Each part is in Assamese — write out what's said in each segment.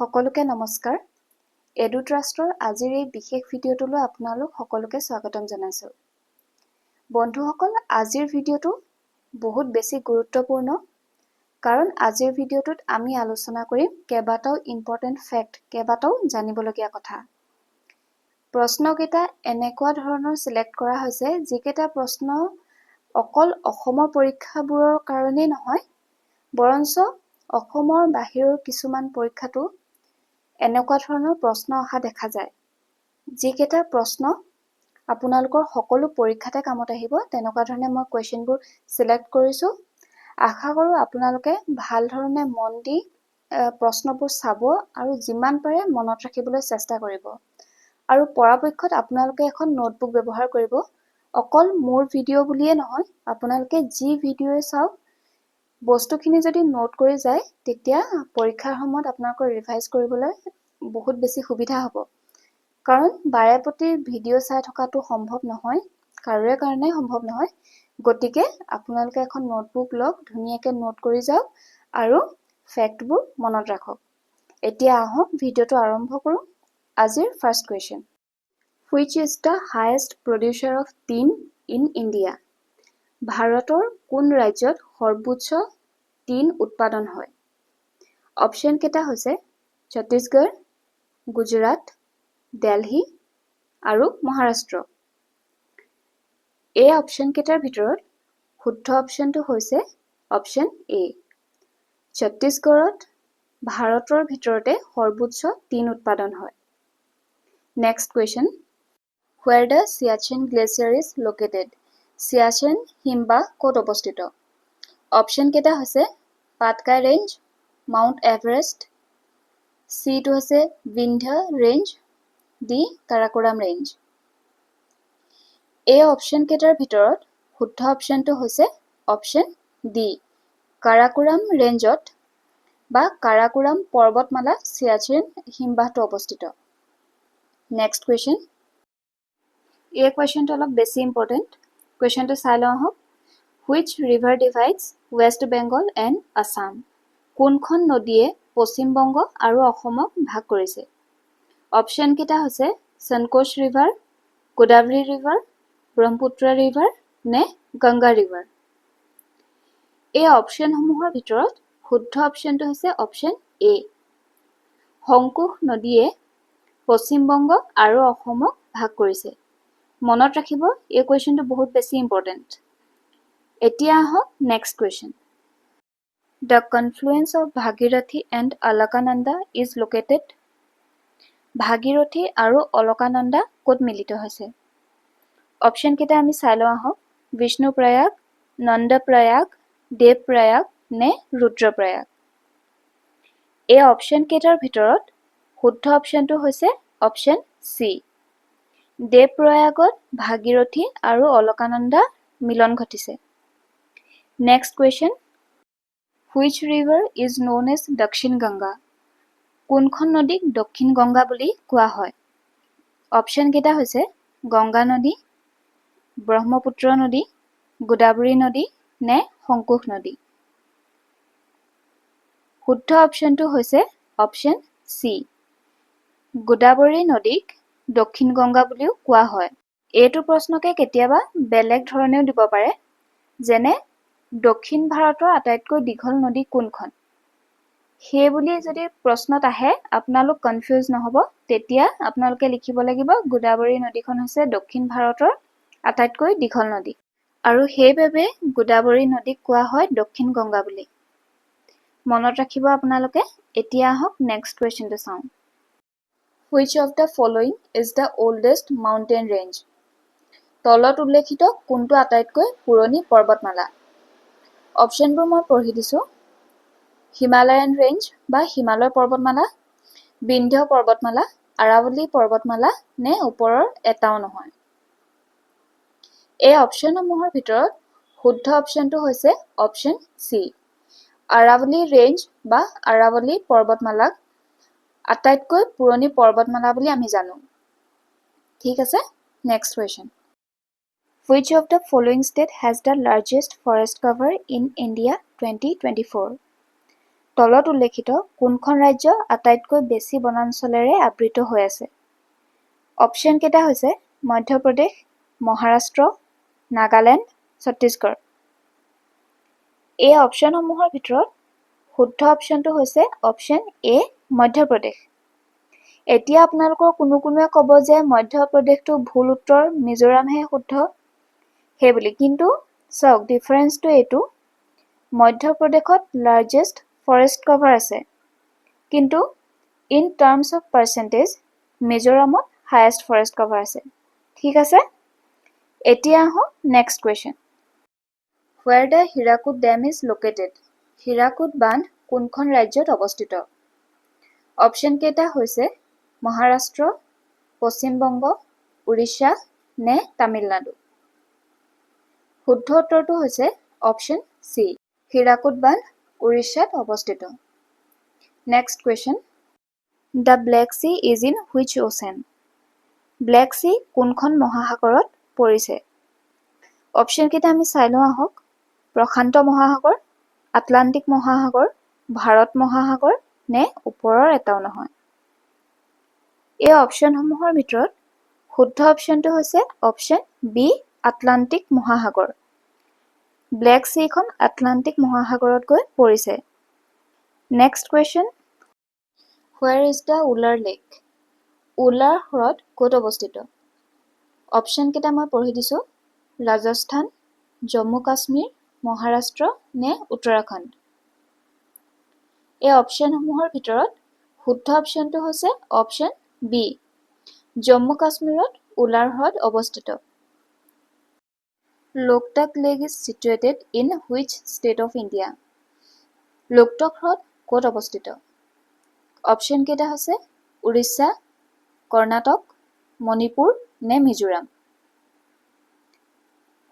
সকলোকে নমস্কাৰ এডুট্ৰাষ্টৰ আজিৰ এই বিশেষ ভিডিঅ'টোলৈ আপোনালোক সকলোকে স্বাগতম জনাইছো বন্ধুসকল আজিৰ ভিডিঅ'টো বহুত বেছি গুৰুত্বপূৰ্ণ কাৰণ আজিৰ ভিডিঅ'টোত আমি আলোচনা কৰিম কেইবাটাও ইম্পৰ্টেন্ট ফ্যাক্ট কেইবাটাও জানিবলগীয়া কথা প্ৰশ্নকেইটা এনেকুৱা ধৰণৰ সিলেক্ট কৰা হৈছে যিকেইটা প্ৰশ্ন অকল অসমৰ পৰীক্ষাবোৰৰ কাৰণে নহয় বৰঞ্চ অসমৰ বাহিৰৰ কিছুমান পৰীক্ষাটো এনেকুৱা ধৰণৰ প্ৰশ্ন অহা দেখা যায় যিকেইটা প্ৰশ্ন আপোনালোকৰ সকলো পৰীক্ষাতে কামত আহিব তেনেকুৱা ধৰণে মই কোৱেশ্চনবোৰ সিলেক্ট কৰিছো আশা কৰো আপোনালোকে ভাল ধৰণে মন দি প্ৰশ্নবোৰ চাব আৰু যিমান পাৰে মনত ৰাখিবলৈ চেষ্টা কৰিব আৰু পৰাপক্ষত আপোনালোকে এখন নোটবুক ব্যৱহাৰ কৰিব অকল মোৰ ভিডিঅ' বুলিয়ে নহয় আপোনালোকে যি ভিডিঅ'ই চাওক বস্তুখিনি যদি নোট কৰি যায় তেতিয়া পৰীক্ষাৰ সময়ত আপোনালোকৰ ৰিভাইজ কৰিবলৈ বহুত বেছি সুবিধা হ'ব কাৰণ বাৰে প্ৰতি ভিডিঅ' চাই থকাটো সম্ভৱ নহয় কাৰোৰে কাৰণে সম্ভৱ নহয় গতিকে আপোনালোকে এখন নোটবুক লওক ধুনীয়াকৈ নোট কৰি যাওক আৰু ফ্যাক্টবোৰ মনত ৰাখক এতিয়া আহক ভিডিঅ'টো আৰম্ভ কৰোঁ আজিৰ first question Which is the highest producer of tin in India ভাৰতৰ কোন ৰাজ্যত সৰ্বোচ্চ টিন উৎপাদন হয় অপচন কেটা হৈছে ছত্তীশগড় গুজৰাট দিল্লী আৰু মহাৰাষ্ট্ৰ এই অপচন কেটাৰ ভিতৰত শুদ্ধ অপচনটো হৈছে অপচন এ ছত্তীশগড়ত ভাৰতৰ ভিতৰতে সৰ্বোচ্চ টিন উৎপাদন হয় next question Where the Siachen Glacier is located Siachen হিমবাহ ক'ত অৱস্থিত অপচন কেটা হৈছে পাটকাই ৰেঞ্জ মাউণ্ট এভাৰেষ্ট সি টো হৈছে Vindhya range D Karakoram range এই অপচন কেটাৰ ভিতৰত শুদ্ধ অপচনটো হৈছে অপচন ডি কাৰাকোৰাম ৰেঞ্জত বা কাৰাকোৰাম পৰ্বতমালা সিয়াচেন হিমবাহটো অৱস্থিত নেক্সট কোৱেশ্চন এই কোৱেশ্চনটো অলপ বেছি ইম্পৰ্টেন্ট কোৱেশ্চনটো চাই লওঁ আহক Which river divides West Bengal and Assam কোনখন নদীয়ে পশ্চিম বংগ আৰু অসমক ভাগ কৰিছে অপচন কেটা হৈছে Sankosh river Godavari river Brahmaputra river নে গংগা ৰিভাৰ এই অপচনসমূহৰ ভিতৰত শুদ্ধ অপচনটো হৈছে অপচন এ সংকোষ নদীয়ে পশ্চিম বংগ আৰু অসমক ভাগ কৰিছে মনত ৰাখিব এই কোৱেশ্চনটো বহুত বেছি ইম্পৰ্টেন্ট এতিয়া আহক next question The confluence of Bhagirathi and Alakananda is located Bhagirathi আৰু অলকানন্দা ক'ত মিলিত হৈছে অপচন কেটা আমি চাই লওঁ আহক বিষ্ণুপ্ৰয়াগ নন্দপ্ৰয়াগ দেৱপ্ৰয়াগ নে ৰুদ্ৰপ্ৰয়াগ এই অপচন কেটাৰ ভিতৰত শুদ্ধ অপচনটো হৈছে অপচন সি দেৱপ্ৰয়াগত ভাগীৰথী আৰু অলকানন্দা মিলন ঘটিছে next question Which river is known as Dakshin Ganga কোনখন নদীক দক্ষিণ গংগা বুলি কোৱা হয় অপচন কেটা হৈছে গংগা নদী ব্ৰহ্মপুত্ৰ নদী গোদাবৰী নদী নে সংকোষ নদী শুদ্ধ অপচনটো হৈছে অপচন সি গোদাবৰী নদীক দক্ষিণ গংগা বুলিও কোৱা হয় এইটো প্ৰশ্নকে কেতিয়াবা বেলেগ ধৰণেও দিব পাৰে যেনে দক্ষিণ ভাৰতৰ আটাইতকৈ দীঘল নদী কোনখন সেই বুলি যদি প্ৰশ্নত আহে আপোনালোক কনফিউজ নহব তেতিয়া আপোনালোকে লিখিব লাগিব গোদাবৰী নদীখন হৈছে দক্ষিণ ভাৰতৰ আটাইতকৈ দীঘল নদী আৰু সেইবাবে গোদাবৰী নদীক কোৱা হয় দক্ষিণ গংগা বুলি মনত ৰাখিব আপোনালোকে এতিয়া আহক নেক্সট কোৱেশ্চনটো চাওঁ Which of the following is the oldest mountain range তলত উল্লেখিত কোনটো আটাইতকৈ পুৰণি পৰ্বতমালা অপচনবোৰ মই পঢ়ি দিছো হিমালয়ান ৰেঞ্জ বা হিমালয় পৰ্বতমালা বিন্ধ্য পৰ্বতমালা আৰাৱলী পৰ্বতমালা নে ওপৰৰ এটাও নহয় এই অপচনসমূহৰ ভিতৰত শুদ্ধ অপচনটো হৈছে অপচন সি আৰাৱলী ৰেঞ্জ বা আৰাৱলী পৰ্বতমালাক আটাইতকৈ পুৰণি পৰ্বতমালা বুলি আমি জানো ঠিক আছে next question Which of the following state has the largest forest cover in India 2024? তলত উল্লেখিত কোনখন ৰাজ্য আটাইতকৈ বেছি বনাঞ্চলেৰে আবৃত হৈ আছে? অপশ্যন কেইটা হৈছে মধ্যপ্ৰদেশ, মহাৰাষ্ট্ৰ, নাগালেণ্ড, ছত্তীশগড়। এই অপশ্যনসমূহৰ ভিতৰত শুদ্ধ অপশ্যনটো হৈছে অপশ্যন এ, মধ্যপ্ৰদেশ। এতিয়া আপোনালোকৰ কোনোৱে ক'ব যে মধ্যপ্ৰদেশটো ভুল উত্তৰ, মিজোৰামহে শুদ্ধ সেইবুলি, কিন্তু চাওক ডিফাৰেঞ্চটো এইটো, মধ্যপ্ৰদেশত লাৰ্জেষ্ট ফৰেষ্ট কভাৰ আছে, কিন্তু ইন টাৰ্মছ অফ পাৰ্চেণ্টেজ মিজোৰামত হায়েষ্ট ফৰেষ্ট কভাৰ আছে। ঠিক আছে, এতিয়া আহোঁ next question. Where the Hirakud Dam is located? Hirakud বান্ধ কোনখন ৰাজ্যত অৱস্থিত? অপশ্যন কেইটা হৈছে মহাৰাষ্ট্ৰ, পশ্চিম বংগ, উৰিষ্যা নে তামিলনাডু। শুদ্ধ উত্তৰটো হৈছে অপশ্যন চি, হীৰাকুদ বান্ধ উৰিষ্যাত অৱস্থিত। Next question. The Black Sea is in which ocean? Black Sea কোনখন মহাসাগৰত পৰিছে? অপশ্যন কেইটা আমি চাই লওঁ আহক। প্ৰশান্ত মহাসাগৰ, আটলান্টিক মহাসাগৰ, ভাৰত মহাসাগৰ নে ওপৰৰ এটাও নহয়। এই অপশ্যনসমূহৰ ভিতৰত শুদ্ধ অপশ্যনটো হৈছে অপশ্যন বি, আটলান্টিক মহাসাগৰ। ব্লেক চিখন আটলান্টিক মহাসাগৰত গৈ পৰিছে। Next question. Where is the Ular Lake? Wular হ্ৰদ ক'ত অৱস্থিত? অপশ্যন কেইটা মই পঢ়ি দিছোঁ। ৰাজস্থান, জম্মু কাশ্মীৰ, মহাৰাষ্ট্ৰ নে উত্তৰাখণ্ড। এই অপশ্যনসমূহৰ ভিতৰত শুদ্ধ অপশ্যনটো হৈছে অপশ্যন বি, জম্মু কাশ্মীৰত উলাৰ হ্ৰদ অৱস্থিত। Loktak lake is situated in which state of India? Loktak হ্ৰদ ক'ত অৱস্থিত? অপশ্যন কেইটা হৈছে উৰিষ্যা, কৰ্ণাটক, মণিপুৰ নে মিজোৰাম।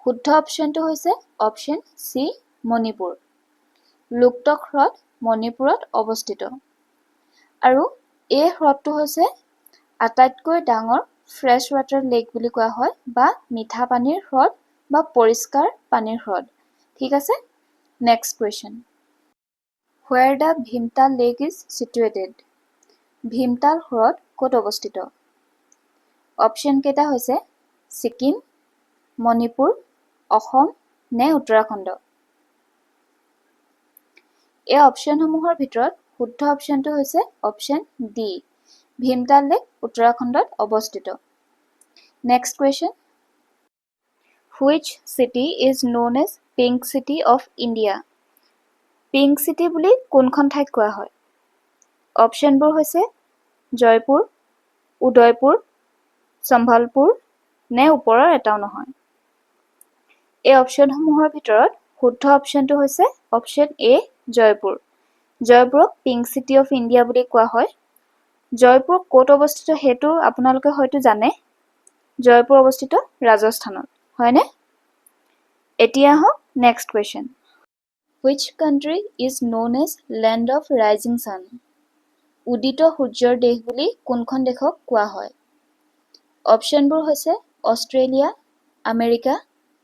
শুদ্ধ অপশ্যনটো হৈছে অপশ্যন চি, মণিপুৰ। লোকটক হ্ৰদ মণিপুৰত অৱস্থিত। আৰু এই হ্ৰদটো হৈছে আটাইতকৈ ডাঙৰ ফ্ৰেছ ৱাটাৰ লেক বুলি কোৱা হয়, বা মিঠা পানীৰ হ্ৰদ বা পৰিষ্কাৰ পানীৰ হ্ৰদ। ঠিক আছে, next question. Where the Bhimtal lake is situated? Bhimtal হ্ৰদ ক'ত অৱস্থিত? অপশ্যন কেইটা হৈছে ছিকিম, মণিপুৰ, অসম নে উত্তৰাখণ্ড। এই অপশ্যনসমূহৰ ভিতৰত শুদ্ধ অপশ্যনটো হৈছে অপশ্যন ডি, ভীমতাল লেক উত্তৰাখণ্ডত অৱস্থিত। Next question. Which city is known as pink city of India? Pink city বুলি কোনখন ঠাইক কোৱা হয়? অপশ্যনবোৰ হৈছে জয়পুৰ, উদয়পুৰ, সম্বলপুৰ নে ওপৰৰ এটাও নহয়। এই অপশ্যনসমূহৰ ভিতৰত শুদ্ধ অপশ্যনটো হৈছে অপশ্যন এ, জয়পুৰ। জয়পুৰক পিংক চিটি অফ ইণ্ডিয়া বুলি কোৱা হয়। জয়পুৰ ক'ত অৱস্থিত সেইটো আপোনালোকে হয়তো জানে। জয়পুৰ অৱস্থিত ৰাজস্থানত, হয়নে? এতিয়া আহক next question. Which country is known as land of rising sun? উদিত সূৰ্যৰ দেশ বুলি কোনখন দেশক কোৱা হয়? অপশ্যনবোৰ হৈছে অষ্ট্ৰেলিয়া, আমেৰিকা,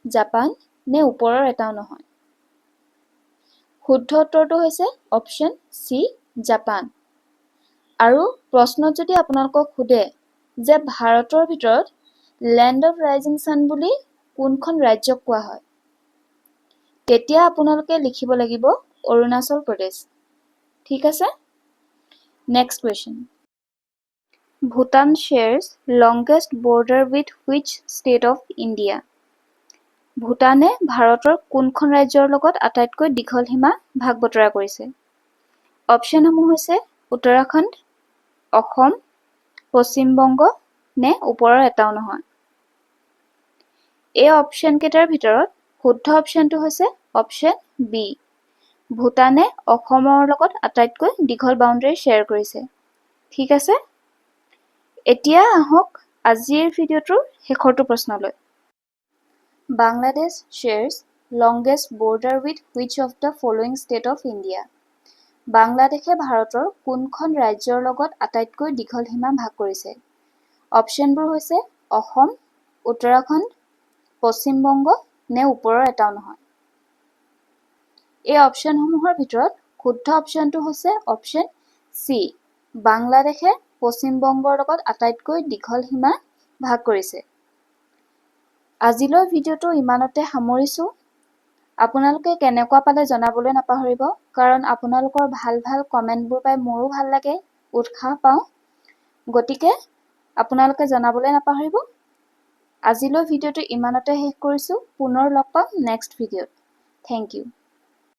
জাপান নে ওপৰৰ এটাও নহয়। শুদ্ধ উত্তৰটো হৈছে অপশ্যন চি, জাপান। আৰু প্ৰশ্নত যদি আপোনালোকক সোধে যে ভাৰতৰ ভিতৰত লেণ্ড অফ ৰাইজিং ছান বুলি কোনখন ৰাজ্যক কোৱা হয়, তেতিয়া আপোনালোকে লিখিব লাগিব অৰুণাচল প্ৰদেশ। ঠিক আছে, next question. Bhutan shares longest border with which state of India? ভূটানে ভাৰতৰ কোনখন ৰাজ্যৰ লগত আটাইতকৈ দীঘল সীমা ভাগ বতৰা কৰিছে? অপশ্যনসমূহ হৈছে উত্তৰাখণ্ড, অসম, পশ্চিম বংগ নে ওপৰৰ এটাও নহয়। এই অপশ্যন কেইটাৰ ভিতৰত শুদ্ধ অপশ্যনটো হৈছে অপশ্যন বি, ভূটানে অসমৰ লগত আটাইতকৈ দীঘল বাউণ্ডেৰী শ্বেয়াৰ কৰিছে। ঠিক আছে, এতিয়া আহক আজিৰ ভিডিঅ'টোৰ শেষৰটো প্ৰশ্নলৈ। Bangladesh shares longest border with which of the following state of India? বাংলাদেশে ভাৰতৰ কোনখন ৰাজ্যৰ লগত আটাইতকৈ দীঘল সীমা ভাগ কৰিছে? অপশ্যনবোৰ হৈছে অসম, উত্তৰাখণ্ড, পশ্চিম বংগ নে ওপৰৰ এটাও নহয়। এই অপশ্যনসমূহৰ ভিতৰত শুদ্ধ অপশ্যনটো হৈছে অপশ্যন চি, বাংলাদেশে পশ্চিম বংগৰ লগত আটাইতকৈ দীঘল সীমা ভাগ কৰিছে। আজিলৈ ভিডিঅ'টো ইমানতে সামৰিছোঁ। আপোনালোকে কেনেকুৱা পালে জনাবলৈ নাপাহৰিব, কাৰণ আপোনালোকৰ ভাল ভাল কমেণ্টবোৰ পাই মোৰো ভাল লাগে, উৎসাহ পাওঁ। গতিকে আপোনালোকে জনাবলৈ নাপাহৰিব। আজিলৈ ভিডিঅ'টো ইমানতে শেষ কৰিছোঁ। পুনৰ লগ পাম নেক্সট ভিডিঅ'ত। Thank U.